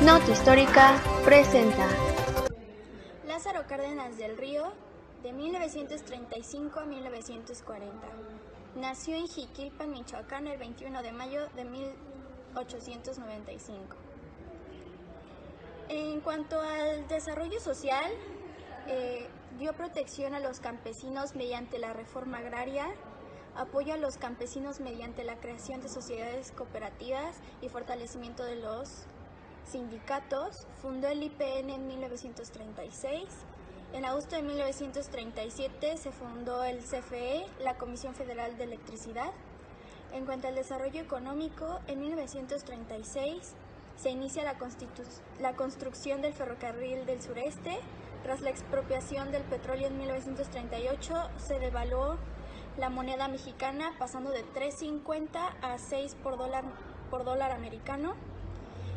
Nota Histórica presenta Lázaro Cárdenas del Río, de 1935 a 1940. Nació en Jiquilpan, Michoacán, el 21 de mayo de 1895. En cuanto al desarrollo social, dio protección a los campesinos mediante la reforma agraria, apoyo a los campesinos mediante la creación de sociedades cooperativas y fortalecimiento de los sindicatos. Fundó el IPN en 1936. En agosto de 1937 se fundó el CFE, la Comisión Federal de Electricidad. En cuanto al desarrollo económico, en 1936 se inicia la construcción del ferrocarril del sureste. Tras la expropiación del petróleo en 1938 se devaluó la moneda mexicana, pasando de 3.50 a 6 por dólar americano.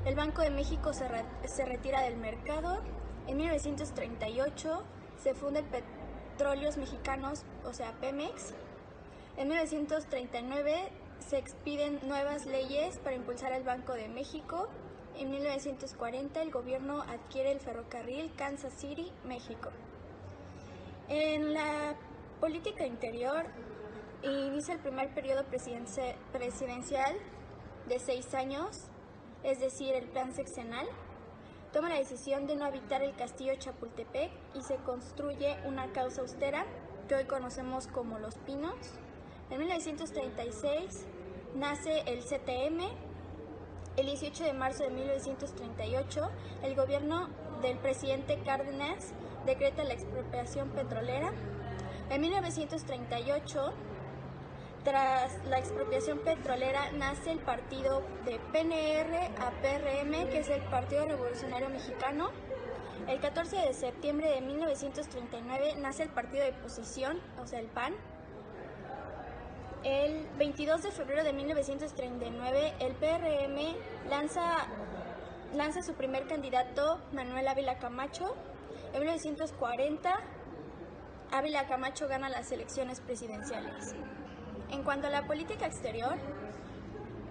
El Banco de México se retira del mercado. En 1938 se funda el Petróleos Mexicanos, o sea, Pemex. En 1939 se expiden nuevas leyes para impulsar el Banco de México. En 1940 el gobierno adquiere el ferrocarril Kansas City, México. En la política interior inicia el primer periodo presidencial de 6 años, es decir, el plan sexenal. Toma la decisión de no habitar el castillo Chapultepec y se construye una casa austera que hoy conocemos como Los Pinos. En 1936 nace el CTM. El 18 de marzo de 1938 el gobierno del presidente Cárdenas decreta la expropiación petrolera. En 1938, tras la expropiación petrolera, nace el partido de PNR a PRM, que es el Partido Revolucionario Mexicano. El 14 de septiembre de 1939 nace el partido de oposición, o sea, el PAN. El 22 de febrero de 1939 el PRM lanza su primer candidato, Manuel Ávila Camacho. En 1940 Ávila Camacho gana las elecciones presidenciales. En cuanto a la política exterior,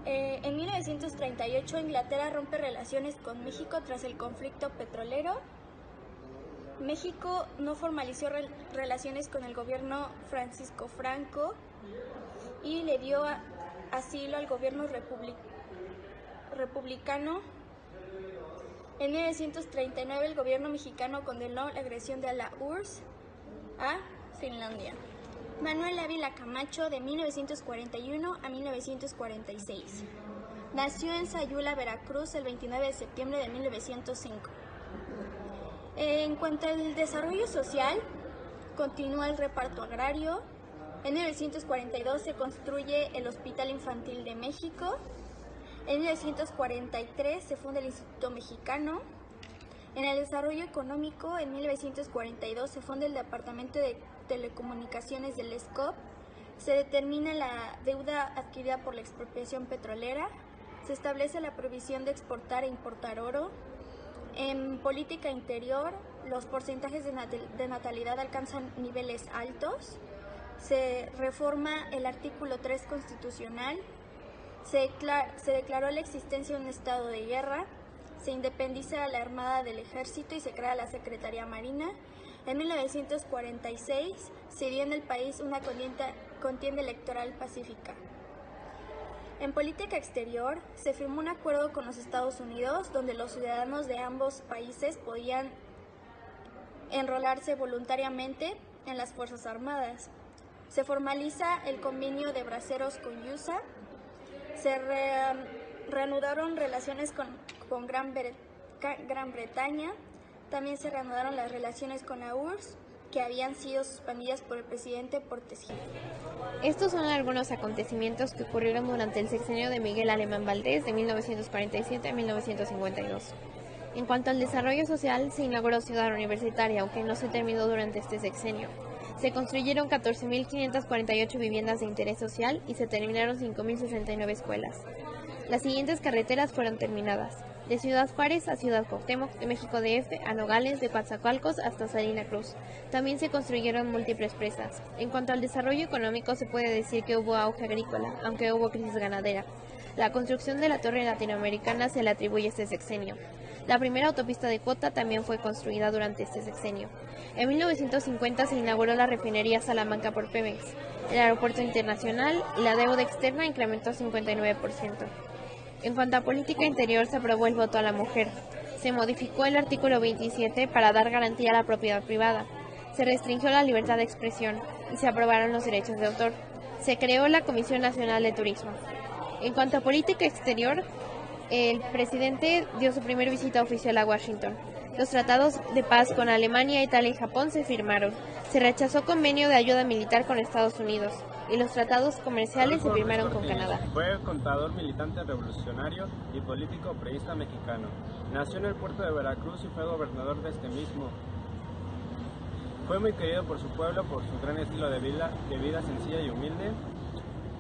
en 1938 Inglaterra rompe relaciones con México tras el conflicto petrolero. México no formalizó relaciones con el gobierno Francisco Franco y le dio asilo al gobierno republicano. En 1939 el gobierno mexicano condenó la agresión de la URSS a Finlandia. Manuel Ávila Camacho, de 1941 a 1946. Nació en Sayula, Veracruz, el 29 de septiembre de 1905. En cuanto al desarrollo social, continúa el reparto agrario. En 1942 se construye el Hospital Infantil de México. En 1943 se funda el Instituto Mexicano. En el desarrollo económico, en 1942 se funda el Departamento de Telecomunicaciones del SCOP. Se determina la deuda adquirida por la expropiación petrolera. Se establece la prohibición de exportar e importar oro. En política interior, los porcentajes de natalidad alcanzan niveles altos. Se reforma el artículo 3 constitucional. Se declaró la existencia de un estado de guerra. Se independiza la Armada del Ejército y se crea la Secretaría Marina. En 1946 se dio en el país una contienda electoral pacífica. En política exterior se firmó un acuerdo con los Estados Unidos donde los ciudadanos de ambos países podían enrolarse voluntariamente en las Fuerzas Armadas. Se formaliza el convenio de Braceros con USA. Se reanudaron relaciones con Gran Bretaña. También se reanudaron las relaciones con la URSS. que habían sido suspendidas por el presidente Portes Gil. Estos son algunos acontecimientos que ocurrieron durante el sexenio de Miguel Alemán Valdés de 1947 a 1952. En cuanto al desarrollo social, se inauguró Ciudad Universitaria, aunque no se terminó durante este sexenio. Se construyeron 14.548 viviendas de interés social y se terminaron 5.069 escuelas. Las siguientes carreteras fueron terminadas: de Ciudad Juárez a Ciudad Cuauhtémoc, de México DF a Nogales, de Coatzacoalcos hasta Salina Cruz. También se construyeron múltiples presas. En cuanto al desarrollo económico, se puede decir que hubo auge agrícola, aunque hubo crisis ganadera. La construcción de la Torre Latinoamericana se le atribuye a este sexenio. La primera autopista de Cuota también fue construida durante este sexenio. En 1950 se inauguró la refinería Salamanca por Pemex, el aeropuerto internacional y la deuda externa incrementó 59%. En cuanto a política interior, se aprobó el voto a la mujer. Se modificó el artículo 27 para dar garantía a la propiedad privada. Se restringió la libertad de expresión y se aprobaron los derechos de autor. Se creó la Comisión Nacional de Turismo. En cuanto a política exterior, el presidente dio su primera visita oficial a Washington. Los tratados de paz con Alemania, Italia y Japón se firmaron. Se rechazó convenio de ayuda militar con Estados Unidos y los tratados comerciales se firmaron con Canadá. Fue contador, militante revolucionario y político priista mexicano. Nació en el puerto de Veracruz y fue gobernador de este mismo. Fue muy querido por su pueblo por su gran estilo de vida sencilla y humilde.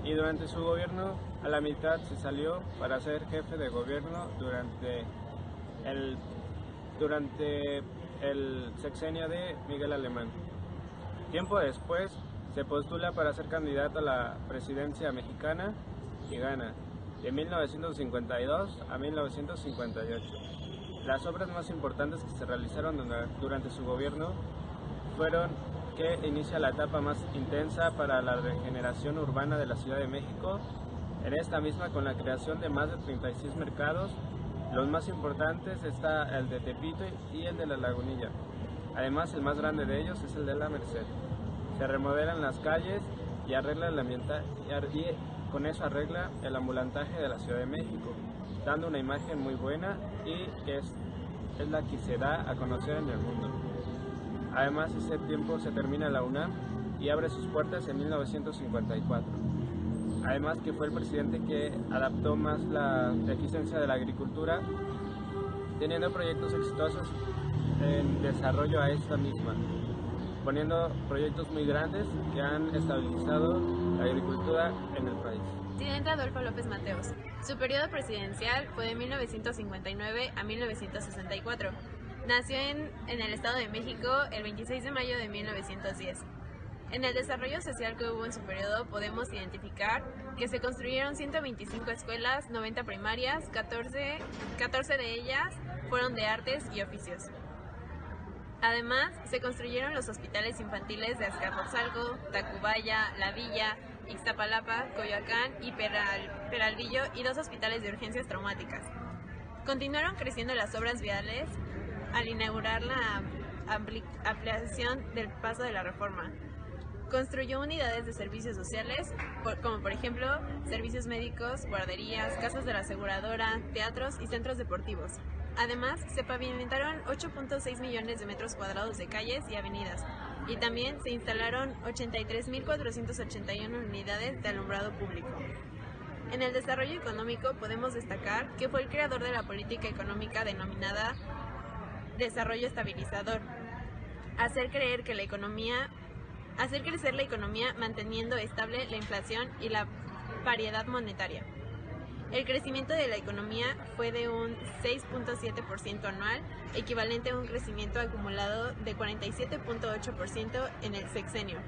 Y durante su gobierno, a la mitad se salió para ser jefe de gobierno durante el sexenio de Miguel Alemán. Tiempo después, se postula para ser candidato a la presidencia mexicana y gana, de 1952 a 1958. Las obras más importantes que se realizaron durante su gobierno fueron que inicia la etapa más intensa para la regeneración urbana de la Ciudad de México, en esta misma con la creación de más de 36 mercados. Los más importantes está el de Tepito y el de La Lagunilla. Además, el más grande de ellos es el de La Merced. Se remodelan las calles y arregla el ambiente, y con eso arregla el ambulantaje de la Ciudad de México, dando una imagen muy buena y que es la que se da a conocer en el mundo. Además, ese tiempo se termina la UNAM y abre sus puertas en 1954. Además que fue el presidente que adaptó más la eficiencia de la agricultura, teniendo proyectos exitosos en desarrollo a esta misma, poniendo proyectos muy grandes que han estabilizado la agricultura en el país. Presidente Adolfo López Mateos. Su periodo presidencial fue de 1959 a 1964. Nació en el Estado de México el 26 de mayo de 1910. En el desarrollo social que hubo en su periodo podemos identificar que se construyeron 125 escuelas, 90 primarias, 14 de ellas fueron de artes y oficios. Además, se construyeron los hospitales infantiles de Azcapotzalco, Tacubaya, La Villa, Ixtapalapa, Coyoacán y Peralvillo y 2 hospitales de urgencias traumáticas. Continuaron creciendo las obras viales al inaugurar la ampliación del Paso de la Reforma. Construyó unidades de servicios sociales, como por ejemplo servicios médicos, guarderías, casas de la aseguradora, teatros y centros deportivos. Además, se pavimentaron 8.6 millones de metros cuadrados de calles y avenidas, y también se instalaron 83.481 unidades de alumbrado público. En el desarrollo económico podemos destacar que fue el creador de la política económica denominada desarrollo estabilizador, hacer crecer la economía manteniendo estable la inflación y la paridad monetaria. El crecimiento de la economía fue de un 6.7% anual, equivalente a un crecimiento acumulado de 47.8% en el sexenio.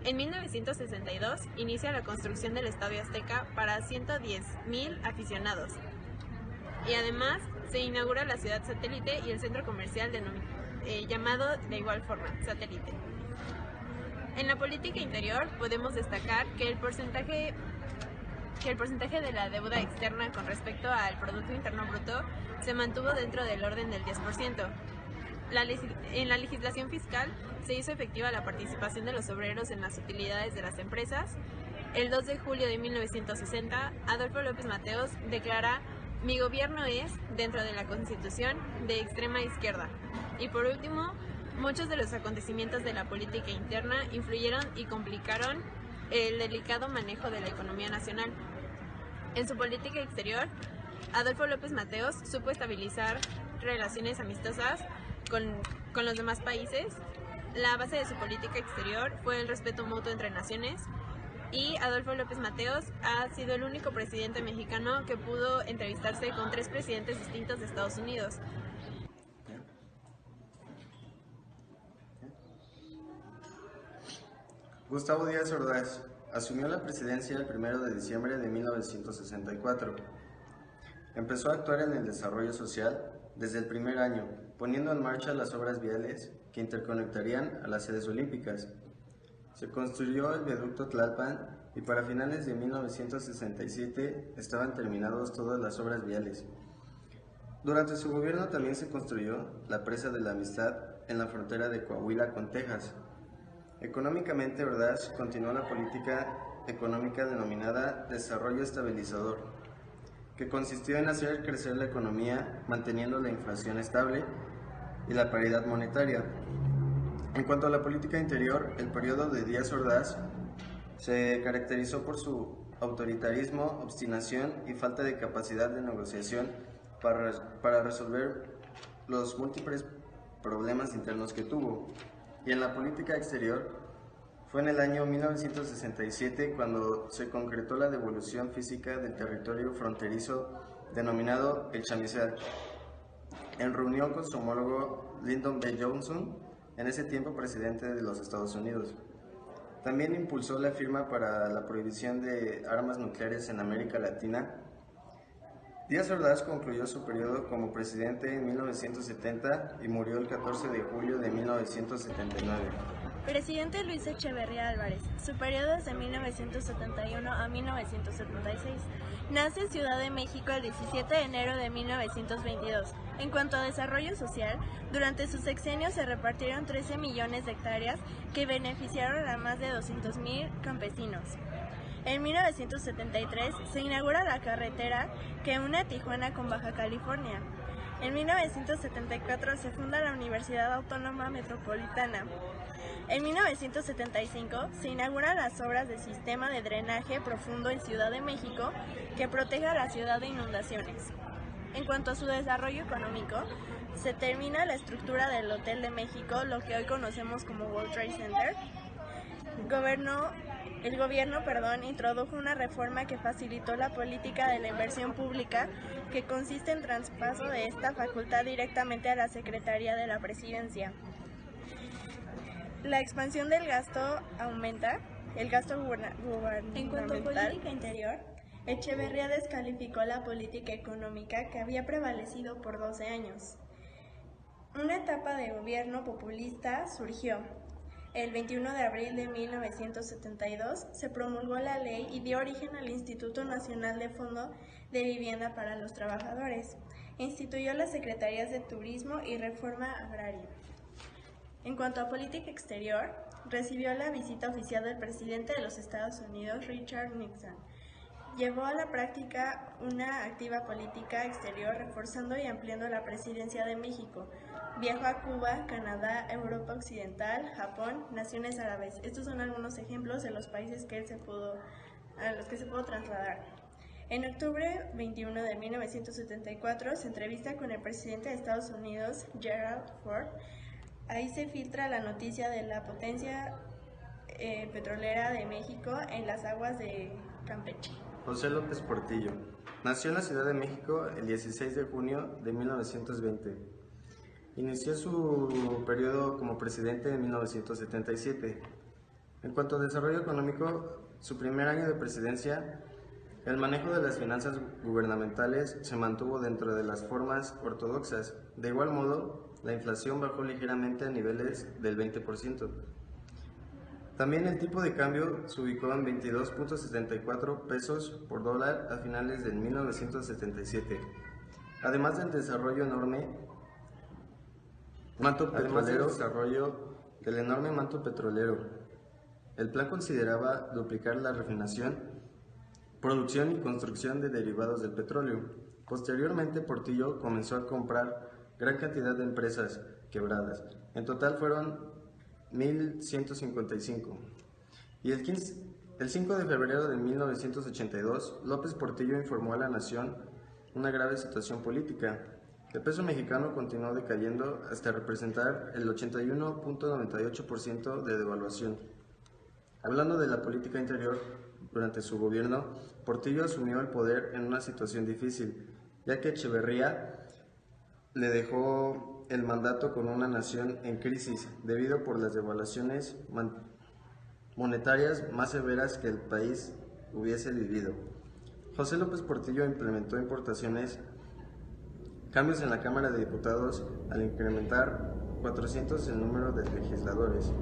En 1962 inicia la construcción del Estadio Azteca para 110,000 aficionados. Y además se inaugura la ciudad satélite y el centro comercial llamado de igual forma, satélite. En la política interior podemos destacar que el porcentaje de la deuda externa con respecto al Producto Interno Bruto se mantuvo dentro del orden del 10%. En la legislación fiscal se hizo efectiva la participación de los obreros en las utilidades de las empresas. El 2 de julio de 1960, Adolfo López Mateos declara: "Mi gobierno es, dentro de la Constitución, de extrema izquierda". Y por último, Muchos de los acontecimientos de la política interna influyeron y complicaron el delicado manejo de la economía nacional. En su política exterior, Adolfo López Mateos supo estabilizar relaciones amistosas con los demás países. La base de su política exterior fue el respeto mutuo entre naciones, y Adolfo López Mateos ha sido el único presidente mexicano que pudo entrevistarse con 3 presidentes distintos de Estados Unidos. Gustavo Díaz Ordaz asumió la presidencia el 1 de diciembre de 1964. Empezó a actuar en el desarrollo social desde el primer año, poniendo en marcha las obras viales que interconectarían a las sedes olímpicas. Se construyó el viaducto Tlalpan y para finales de 1967 estaban terminadas todas las obras viales. Durante su gobierno también se construyó la presa de la Amistad en la frontera de Coahuila con Texas. Económicamente, Ordaz continuó la política económica denominada desarrollo estabilizador, que consistió en hacer crecer la economía manteniendo la inflación estable y la paridad monetaria. En cuanto a la política interior, el periodo de Díaz Ordaz se caracterizó por su autoritarismo, obstinación y falta de capacidad de negociación para resolver los múltiples problemas internos que tuvo. Y en la política exterior, fue en el año 1967 cuando se concretó la devolución física del territorio fronterizo denominado el Chamizal, en reunión con su homólogo Lyndon B. Johnson, en ese tiempo presidente de los Estados Unidos. También impulsó la firma para la prohibición de armas nucleares en América Latina. Díaz Ordaz concluyó su periodo como presidente en 1970 y murió el 14 de julio de 1979. Presidente Luis Echeverría Álvarez. Su periodo es de 1971 a 1976. Nace en Ciudad de México el 17 de enero de 1922. En cuanto a desarrollo social, durante su sexenio se repartieron 13 millones de hectáreas que beneficiaron a más de 200,000 campesinos. En 1973 se inaugura la carretera que une Tijuana con Baja California. En 1974 se funda la Universidad Autónoma Metropolitana. En 1975 se inauguran las obras del sistema de drenaje profundo en Ciudad de México que protege a la ciudad de inundaciones. En cuanto a su desarrollo económico, se termina la estructura del Hotel de México, lo que hoy conocemos como World Trade Center. El gobierno introdujo una reforma que facilitó la política de la inversión pública, que consiste en traspaso de esta facultad directamente a la Secretaría de la Presidencia. La expansión del gasto aumenta, el gasto gubernamental. En cuanto a política interior, Echeverría descalificó la política económica que había prevalecido por 12 años. Una etapa de gobierno populista surgió. El 21 de abril de 1972 se promulgó la ley y dio origen al Instituto Nacional de Fondo de Vivienda para los Trabajadores. Instituyó las Secretarías de Turismo y Reforma Agraria. En cuanto a política exterior, recibió la visita oficial del presidente de los Estados Unidos, Richard Nixon. Llevó a la práctica una activa política exterior, reforzando y ampliando la presidencia de México. Viajó a Cuba, Canadá, Europa Occidental, Japón, Naciones Árabes. Estos son algunos ejemplos de los países a los que se pudo trasladar. En octubre 21 de 1974 se entrevista con el presidente de Estados Unidos, Gerald Ford. Ahí se filtra la noticia de la potencia petrolera de México en las aguas de Campeche. José López Portillo nació en la Ciudad de México el 16 de junio de 1920. Inició su periodo como presidente en 1977. En cuanto a desarrollo económico, su primer año de presidencia, el manejo de las finanzas gubernamentales se mantuvo dentro de las formas ortodoxas. De igual modo, la inflación bajó ligeramente a niveles del 20%. También el tipo de cambio se ubicó en 22.74 pesos por dólar a finales de 1977. Además del enorme manto petrolero, el plan consideraba duplicar la refinación, producción y construcción de derivados del petróleo. Posteriormente, Portillo comenzó a comprar gran cantidad de empresas quebradas, En total fueron 1.155. Y el 5 de febrero de 1982, López Portillo informó a la nación una grave situación política. El peso mexicano continuó decayendo hasta representar el 81.98% de devaluación. Hablando de la política interior, durante su gobierno, Portillo asumió el poder en una situación difícil, ya que Echeverría le dejó el mandato con una nación en crisis debido por las devaluaciones monetarias más severas que el país hubiese vivido. José López Portillo implementó cambios en la Cámara de Diputados al incrementar 400 el número de legisladores.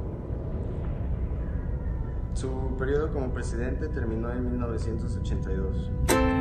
Su periodo como presidente terminó en 1982.